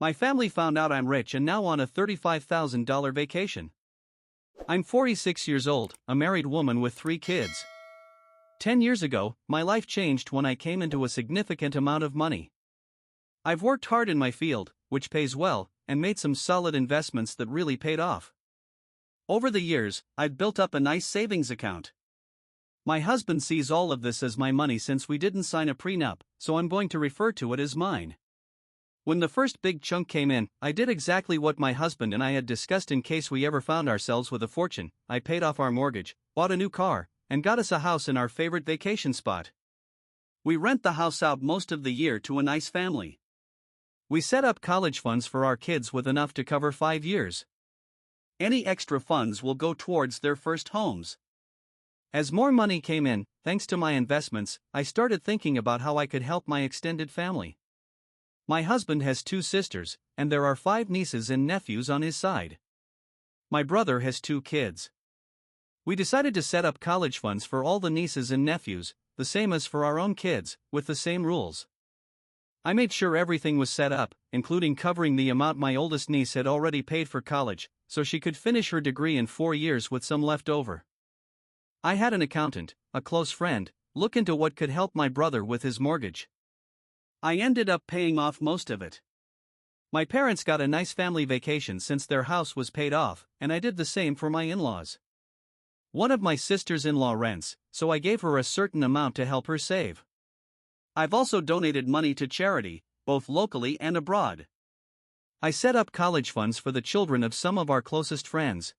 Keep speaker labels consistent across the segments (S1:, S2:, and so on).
S1: My family found out I'm rich and now on a $35,000 vacation. I'm 46 years old, a married woman with 3 kids. 10 years ago, my life changed when I came into a significant amount of money. I've worked hard in my field, which pays well, and made some solid investments that really paid off. Over the years, I've built up a nice savings account. My husband sees all of this as my money since we didn't sign a prenup, so I'm going to refer to it as mine. When the first big chunk came in, I did exactly what my husband and I had discussed in case we ever found ourselves with a fortune. I paid off our mortgage, bought a new car, and got us a house in our favorite vacation spot. We rent the house out most of the year to a nice family. We set up college funds for our kids with enough to cover 5 years. Any extra funds will go towards their first homes. As more money came in, thanks to my investments, I started thinking about how I could help my extended family. My husband has 2 sisters, and there are 5 nieces and nephews on his side. My brother has 2 kids. We decided to set up college funds for all the nieces and nephews, the same as for our own kids, with the same rules. I made sure everything was set up, including covering the amount my oldest niece had already paid for college, so she could finish her degree in 4 years with some left over. I had an accountant, a close friend, look into what could help my brother with his mortgage. I ended up paying off most of it. My parents got a nice family vacation since their house was paid off, and I did the same for my in-laws. One of my sisters-in-law rents, so I gave her a certain amount to help her save. I've also donated money to charity, both locally and abroad. I set up college funds for the children of some of our closest friends.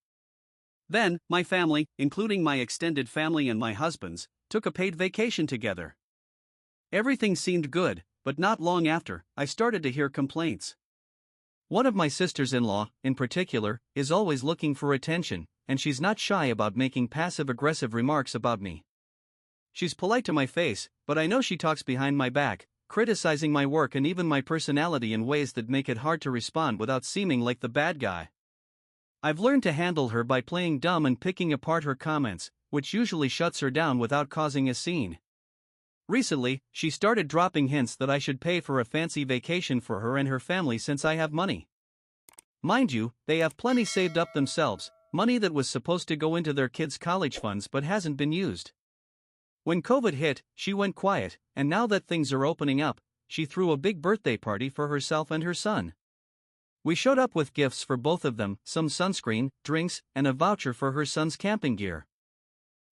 S1: Then, my family, including my extended family and my husband's, took a paid vacation together. Everything seemed good, but not long after, I started to hear complaints. One of my sisters-in-law, in particular, is always looking for attention, and she's not shy about making passive-aggressive remarks about me. She's polite to my face, but I know she talks behind my back, criticizing my work and even my personality in ways that make it hard to respond without seeming like the bad guy. I've learned to handle her by playing dumb and picking apart her comments, which usually shuts her down without causing a scene. Recently, she started dropping hints that I should pay for a fancy vacation for her and her family since I have money. Mind you, they have plenty saved up themselves, money that was supposed to go into their kids' college funds but hasn't been used. When COVID hit, she went quiet, and now that things are opening up, she threw a big birthday party for herself and her son. We showed up with gifts for both of them, some sunscreen, drinks, and a voucher for her son's camping gear.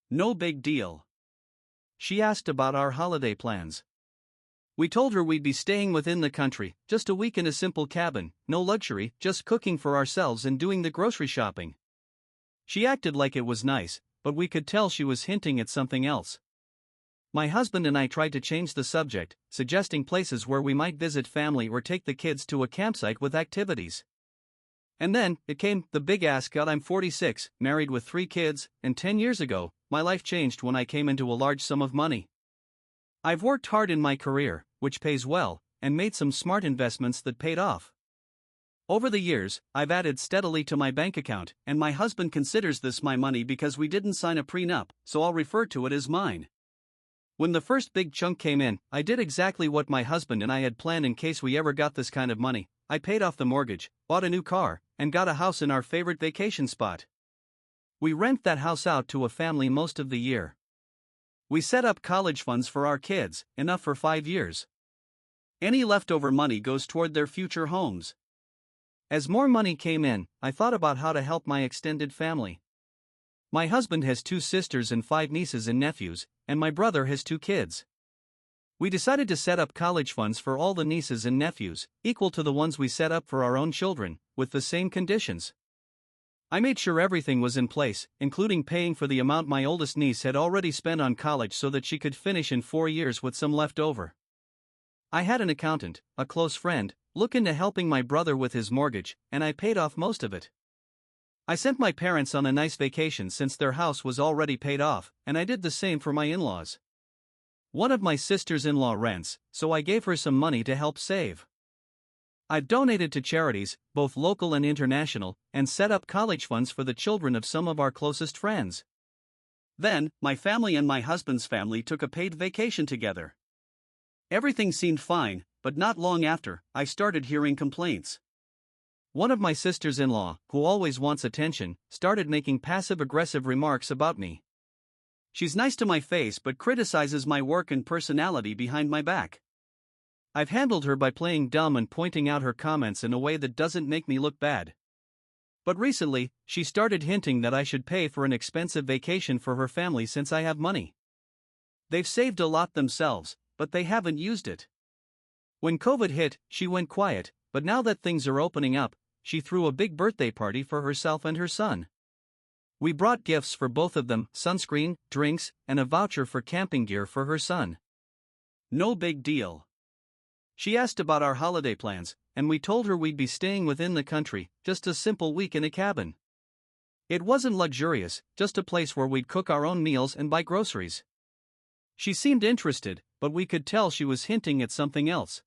S1: No big deal. She asked about our holiday plans. We told her we'd be staying within the country, just a week in a simple cabin, no luxury, just cooking for ourselves and doing the grocery shopping. She acted like it was nice, but we could tell she was hinting at something else. My husband and I tried to change the subject, suggesting places where we might visit family or take the kids to a campsite with activities. And then, it came, the big ask. I'm 46, married with 3 kids, and 10 years ago, my life changed when I came into a large sum of money. I've worked hard in my career, which pays well, and made some smart investments that paid off. Over the years, I've added steadily to my bank account, and my husband considers this my money because we didn't sign a prenup, so I'll refer to it as mine. When the first big chunk came in, I did exactly what my husband and I had planned in case we ever got this kind of money. I paid off the mortgage, bought a new car, and got a house in our favorite vacation spot. We rent that house out to a family most of the year. We set up college funds for our kids, enough for 5 years. Any leftover money goes toward their future homes. As more money came in, I thought about how to help my extended family. My husband has 2 sisters and 5 nieces and nephews, and my brother has 2 kids. We decided to set up college funds for all the nieces and nephews, equal to the ones we set up for our own children, with the same conditions. I made sure everything was in place, including paying for the amount my oldest niece had already spent on college so that she could finish in 4 years with some left over. I had an accountant, a close friend, look into helping my brother with his mortgage, and I paid off most of it. I sent my parents on a nice vacation since their house was already paid off, and I did the same for my in-laws. One of my sisters-in-law rents, so I gave her some money to help save. I've donated to charities, both local and international, and set up college funds for the children of some of our closest friends. Then, my family and my husband's family took a paid vacation together. Everything seemed fine, but not long after, I started hearing complaints. One of my sisters-in-law, who always wants attention, started making passive-aggressive remarks about me. She's nice to my face but criticizes my work and personality behind my back. I've handled her by playing dumb and pointing out her comments in a way that doesn't make me look bad. But recently, she started hinting that I should pay for an expensive vacation for her family since I have money. They've saved a lot themselves, but they haven't used it. When COVID hit, she went quiet, but now that things are opening up, she threw a big birthday party for herself and her son. We brought gifts for both of them, sunscreen, drinks, and a voucher for camping gear for her son. No big deal. She asked about our holiday plans, and we told her we'd be staying within the country, just a simple week in a cabin. It wasn't luxurious, just a place where we'd cook our own meals and buy groceries. She seemed interested, but we could tell she was hinting at something else.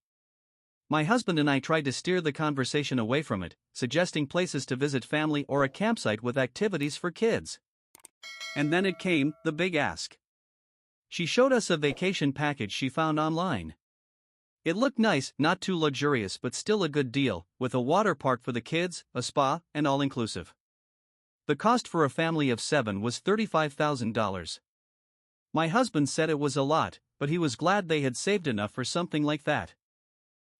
S1: My husband and I tried to steer the conversation away from it, suggesting places to visit family or a campsite with activities for kids. And then it came, the big ask. She showed us a vacation package she found online. It looked nice, not too luxurious but still a good deal, with a water park for the kids, a spa, and all-inclusive. The cost for a family of 7 was $35,000. My husband said it was a lot, but he was glad they had saved enough for something like that.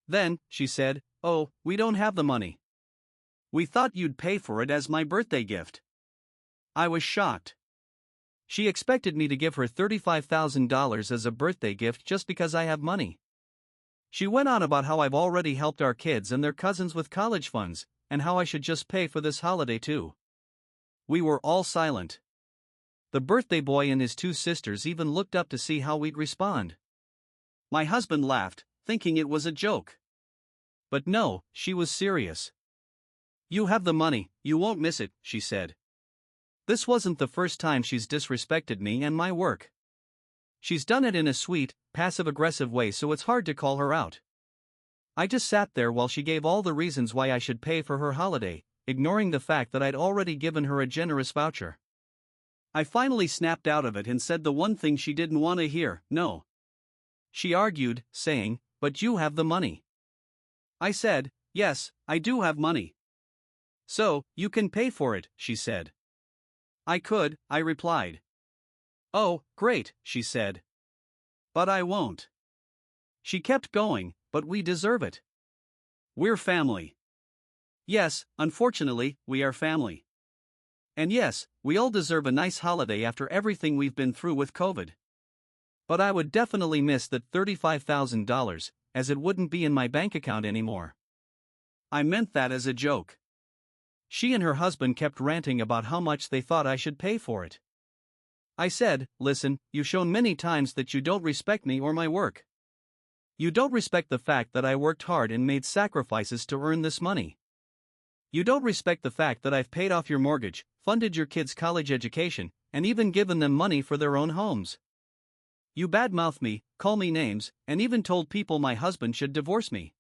S1: Then, she said, "Oh, we don't have the money. We thought you'd pay for it as my birthday gift." I was shocked. She expected me to give her $35,000 as a birthday gift just because I have money. She went on about how I've already helped our kids and their cousins with college funds, and how I should just pay for this holiday too. We were all silent. The birthday boy and his 2 sisters even looked up to see how we'd respond. My husband laughed, thinking it was a joke. But no, she was serious. "You have the money, you won't miss it," she said. This wasn't the first time she's disrespected me and my work. She's done it in a sweet, passive-aggressive way, so it's hard to call her out. I just sat there while she gave all the reasons why I should pay for her holiday, ignoring the fact that I'd already given her a generous voucher. I finally snapped out of it and said the one thing she didn't want to hear, no. She argued, saying, "But you have the money." I said, "Yes, I do have money." "So, you can pay for it," she said. "I could," I replied. "Oh, great," she said. "But I won't." She kept going, "But we deserve it. We're family." Yes, unfortunately, we are family. And yes, we all deserve a nice holiday after everything we've been through with COVID. But I would definitely miss that $35,000, as it wouldn't be in my bank account anymore. I meant that as a joke. She and her husband kept ranting about how much they thought I should pay for it. I said, "Listen, you've shown many times that you don't respect me or my work. You don't respect the fact that I worked hard and made sacrifices to earn this money. You don't respect the fact that I've paid off your mortgage, funded your kids' college education, and even given them money for their own homes. You badmouth me, call me names, and even told people my husband should divorce me."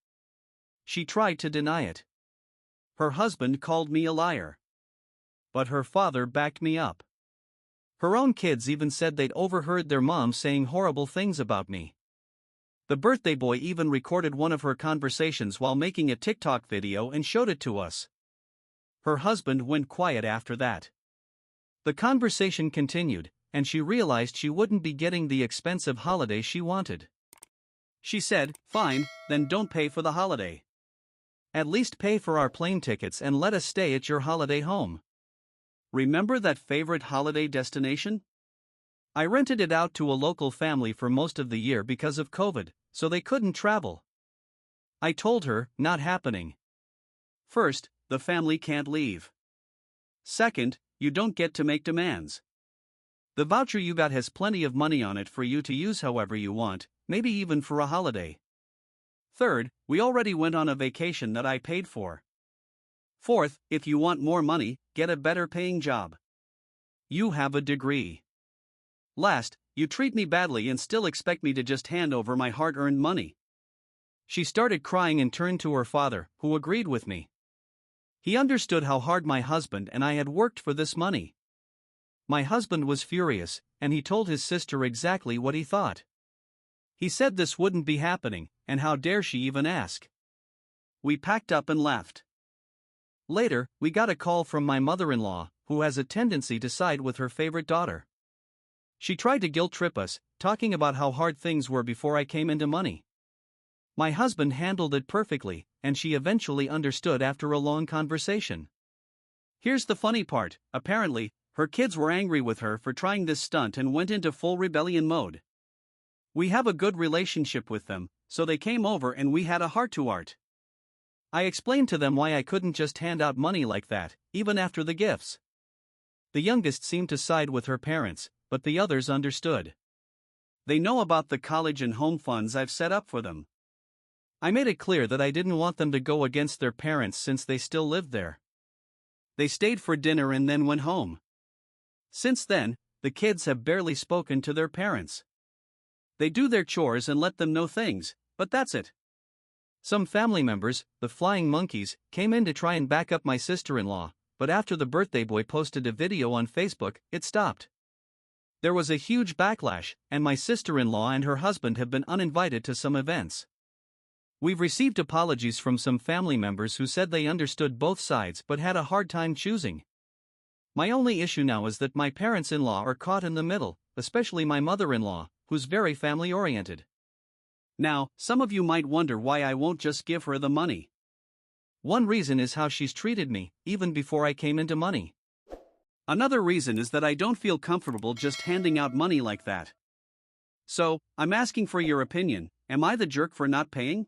S1: She tried to deny it. Her husband called me a liar. But her father backed me up. Her own kids even said they'd overheard their mom saying horrible things about me. The birthday boy even recorded one of her conversations while making a TikTok video and showed it to us. Her husband went quiet after that. The conversation continued, and she realized she wouldn't be getting the expensive holiday she wanted. She said, "Fine, then don't pay for the holiday. At least pay for our plane tickets and let us stay at your holiday home. Remember that favorite holiday destination? I rented it out to a local family for most of the year because of COVID, so they couldn't travel." I told her, "Not happening. First, the family can't leave. Second, you don't get to make demands. The voucher you got has plenty of money on it for you to use however you want, maybe even for a holiday. Third, we already went on a vacation that I paid for. Fourth, if you want more money, get a better paying job. You have a degree. Last, you treat me badly and still expect me to just hand over my hard-earned money." She started crying and turned to her father, who agreed with me. He understood how hard my husband and I had worked for this money. My husband was furious, and he told his sister exactly what he thought. He said this wouldn't be happening, and how dare she even ask? We packed up and left. Later, we got a call from my mother-in-law, who has a tendency to side with her favorite daughter. She tried to guilt-trip us, talking about how hard things were before I came into money. My husband handled it perfectly, and she eventually understood after a long conversation. Here's the funny part, apparently, her kids were angry with her for trying this stunt and went into full rebellion mode. We have a good relationship with them, so they came over and we had a heart-to-heart. I explained to them why I couldn't just hand out money like that, even after the gifts. The youngest seemed to side with her parents, but the others understood. They know about the college and home funds I've set up for them. I made it clear that I didn't want them to go against their parents since they still lived there. They stayed for dinner and then went home. Since then, the kids have barely spoken to their parents. They do their chores and let them know things, but that's it. Some family members, the flying monkeys, came in to try and back up my sister-in-law, but after the birthday boy posted a video on Facebook, it stopped. There was a huge backlash, and my sister-in-law and her husband have been uninvited to some events. We've received apologies from some family members who said they understood both sides but had a hard time choosing. My only issue now is that my parents-in-law are caught in the middle, especially my mother-in-law, who's very family-oriented. Now, some of you might wonder why I won't just give her the money. One reason is how she's treated me, even before I came into money. Another reason is that I don't feel comfortable just handing out money like that. So, I'm asking for your opinion, am I the jerk for not paying?